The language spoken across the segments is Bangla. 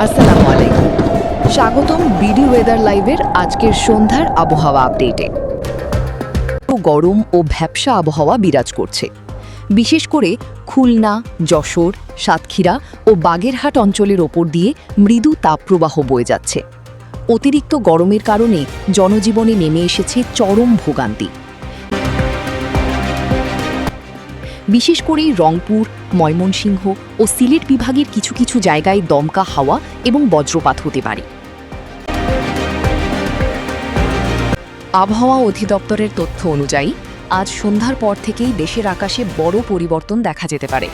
আসসালামু আলাইকুম। স্বাগতম বিডি ওয়েদার লাইভের আজকের সন্ধ্যার আবহাওয়া আপডেটে। গরম ও ভ্যাপসা আবহাওয়া বিরাজ করছে, বিশেষ করে খুলনা, যশোর, সাতক্ষীরা ও বাগেরহাট অঞ্চলের ওপর দিয়ে মৃদু তাপপ্রবাহ বয়ে যাচ্ছে। অতিরিক্ত গরমের কারণে জনজীবনে নেমে এসেছে চরম ভোগান্তি। বিশেষ করে রংপুর, ময়মনসিংহ ও সিলেট বিভাগের কিছু কিছু জায়গায় দমকা হাওয়া এবং বজ্রপাত হতে পারে। আবহাওয়া অধিদপ্তরের তথ্য অনুযায়ী আজ সন্ধ্যার পর থেকেই দেশের আকাশে বড় পরিবর্তন দেখা যেতে পারে।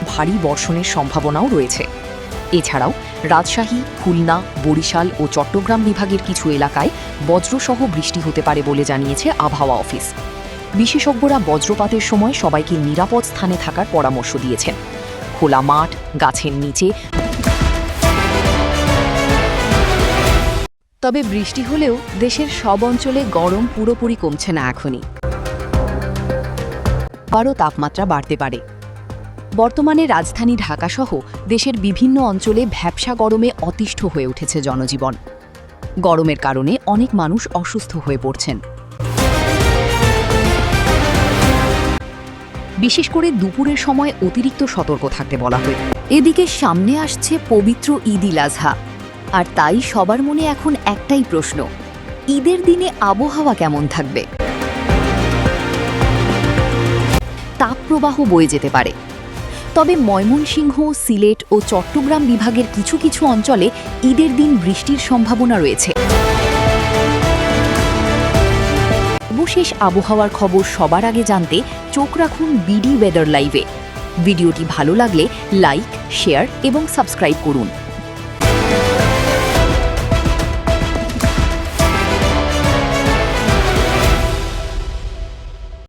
ভারী বর্ষণের সম্ভাবনাও রয়েছে। এছাড়াও রাজশাহী, খুলনা, বরিশাল ও চট্টগ্রাম বিভাগের কিছু এলাকায় বজ্রসহ বৃষ্টি হতে পারে বলে জানিয়েছে আবহাওয়া অফিস। বিশেষজ্ঞরা বজ্রপাতের সময় সবাইকে নিরাপদ স্থানে থাকার পরামর্শ দিয়েছেন। খোলা মাঠ, গাছের নিচে। তবে বৃষ্টি হলেও দেশের সব অঞ্চলে গরম পুরোপুরি কমছে না এখনই। আরও তাপমাত্রা বাড়তে পারে। বর্তমানে রাজধানী ঢাকাসহ দেশের বিভিন্ন অঞ্চলে ভ্যাপসা গরমে অতিষ্ঠ হয়ে উঠেছে জনজীবন। গরমের কারণে অনেক মানুষ অসুস্থ হয়ে পড়ছেন। বিশেষ করে দুপুরের সময় অতিরিক্ত সতর্ক থাকতে বলা হয়। এদিকে সামনে আসছে পবিত্র ঈদ-উল আজহা, আর তাই সবার মনে এখন একটাই প্রশ্ন, ঈদের দিনে আবহাওয়া কেমন থাকবে? তাপপ্রবাহ বয়ে যেতে পারে। তবে ময়মনসিংহ, সিলেট ও চট্টগ্রাম বিভাগের কিছু কিছু অঞ্চলে ঈদের দিন বৃষ্টির সম্ভাবনা রয়েছে। সর্বশেষ আবহাওয়ার খবর সবার আগে জানতে চোখ রাখুন বিডি ওয়েদার লাইভে। ভিডিওটি ভালো লাগলে লাইক, শেয়ার এবং সাবস্ক্রাইব করুন।